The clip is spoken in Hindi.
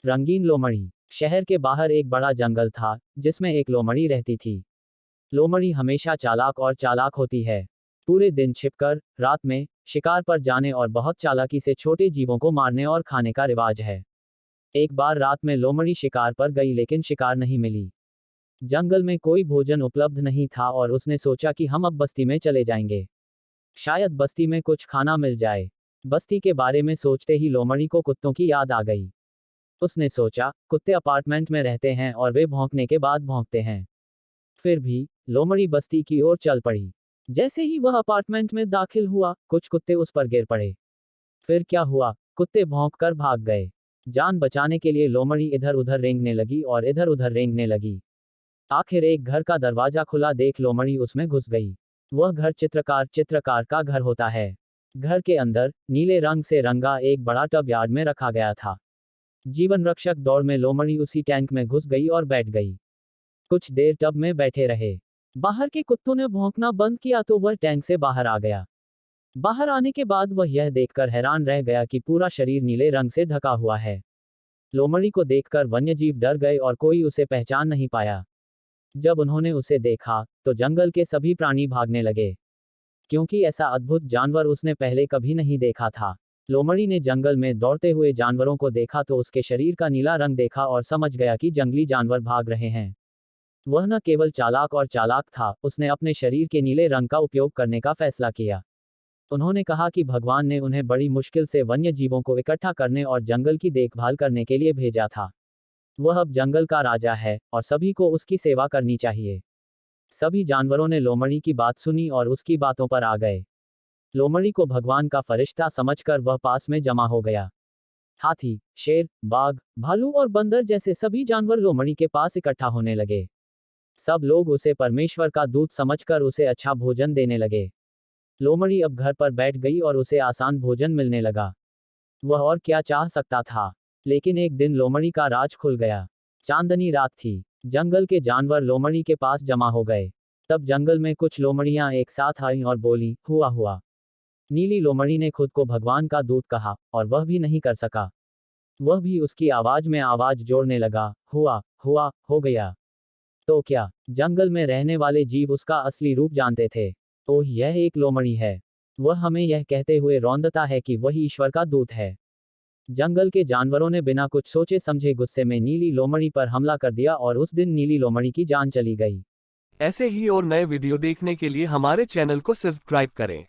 रंगीन लोमड़ी। शहर के बाहर एक बड़ा जंगल था, जिसमें एक लोमड़ी रहती थी। लोमड़ी हमेशा चालाक और चालाक होती है। पूरे दिन छिपकर, रात में, शिकार पर जाने और बहुत चालाकी से छोटे जीवों को मारने और खाने का रिवाज है। एक बार रात में लोमड़ी शिकार पर गई लेकिन शिकार नहीं मिली। जंगल में कोई भोजन उपलब्ध नहीं था और उसने सोचा कि हम अब बस्ती में चले जाएंगे। शायद बस्ती में कुछ खाना मिल जाए। बस्ती के बारे में सोचते ही लोमड़ी को कुत्तों की याद आ गई। उसने सोचा, कुत्ते अपार्टमेंट में रहते हैं और वे भौंकने के बाद भौंकते हैं। फिर भी, लोमड़ी बस्ती की ओर चल पड़ी। जैसे ही वह अपार्टमेंट में दाखिल हुआ, कुछ कुत्ते उस पर गिर पड़े। फिर क्या हुआ? कुत्ते भौंककर भाग गए। जान बचाने के लिए लोमड़ी इधर उधर रेंगने लगी और इधर उधर रेंगने लगी। आखिर एक घर का दरवाजा खुला देख लोमड़ी उसमें घुस गई। वह घर चित्रकार का घर होता है। घर के अंदर, नीले रंग से रंगा एक बड़ा टब यार्ड में रखा गया था। जीवन रक्षक दौड़ में लोमड़ी उसी टैंक में घुस गई और बैठ गई। कुछ देर टब में बैठे रहे। बाहर के कुत्तों ने भौंकना बंद किया तो वह टैंक से बाहर आ गया। बाहर आने के बाद वह यह देखकर हैरान रह गया कि पूरा शरीर नीले रंग से ढका हुआ है। लोमड़ी को देखकर वन्यजीव डर गए और कोई उसे पहचान नहीं पाया। जब उन्होंने उसे देखा, तो जंगल के सभी प्राणी भागने लगे, क्योंकि ऐसा अद्भुत जानवर उसने पहले कभी नहीं देखा था। लोमड़ी ने जंगल में दौड़ते हुए जानवरों को देखा तो उसके शरीर का नीला रंग देखा और समझ गया कि जंगली जानवर भाग रहे हैं। वह न केवल चालाक और चालाक था, उसने अपने शरीर के नीले रंग का उपयोग करने का फैसला किया। उन्होंने कहा कि भगवान ने उन्हें बड़ी मुश्किल से वन्य जीवों को इकट्ठा करने और जंगल की देखभाल करने के लिए भेजा था। वह अब जंगल का राजा है और सभी को उसकी सेवा करनी चाहिए। सभी जानवरों ने लोमड़ी की बात सुनी और उसकी बातों पर आ गए। लोमड़ी को भगवान का फरिश्ता समझकर वह पास में जमा हो गया। हाथी, शेर, बाघ, भालू और बंदर जैसे सभी जानवर लोमड़ी के पास इकट्ठा होने लगे। सब लोग उसे परमेश्वर का दूत समझकर उसे अच्छा भोजन देने लगे। लोमड़ी अब घर पर बैठ गई और उसे आसान भोजन मिलने लगा। वह और क्या चाह सकता था। लेकिन एक दिन लोमड़ी का राज खुल गया। चांदनी रात थी। जंगल के जानवर लोमड़ी के पास जमा हो गए। तब जंगल में कुछ लोमड़ियां एक साथ आईं और बोली, हुआ हुआ। नीली लोमड़ी ने खुद को भगवान का दूत कहा, और वह भी नहीं कर सका। वह भी उसकी आवाज में आवाज जोड़ने लगा, हुआ, हुआ, हो गया। तो क्या, जंगल में रहने वाले जीव उसका असली रूप जानते थे? ओह, यह एक लोमड़ी है। वह हमें यह कहते हुए रौंदता है कि वही ईश्वर का दूत है। जंगल के जानवरों ने बिना कुछ सोचे समझे गुस्से में नीली लोमड़ी पर हमला कर दिया और उस दिन नीली लोमड़ी की जान चली गई। ऐसे ही और नए वीडियो देखने के लिए हमारे चैनल को सब्सक्राइब करें।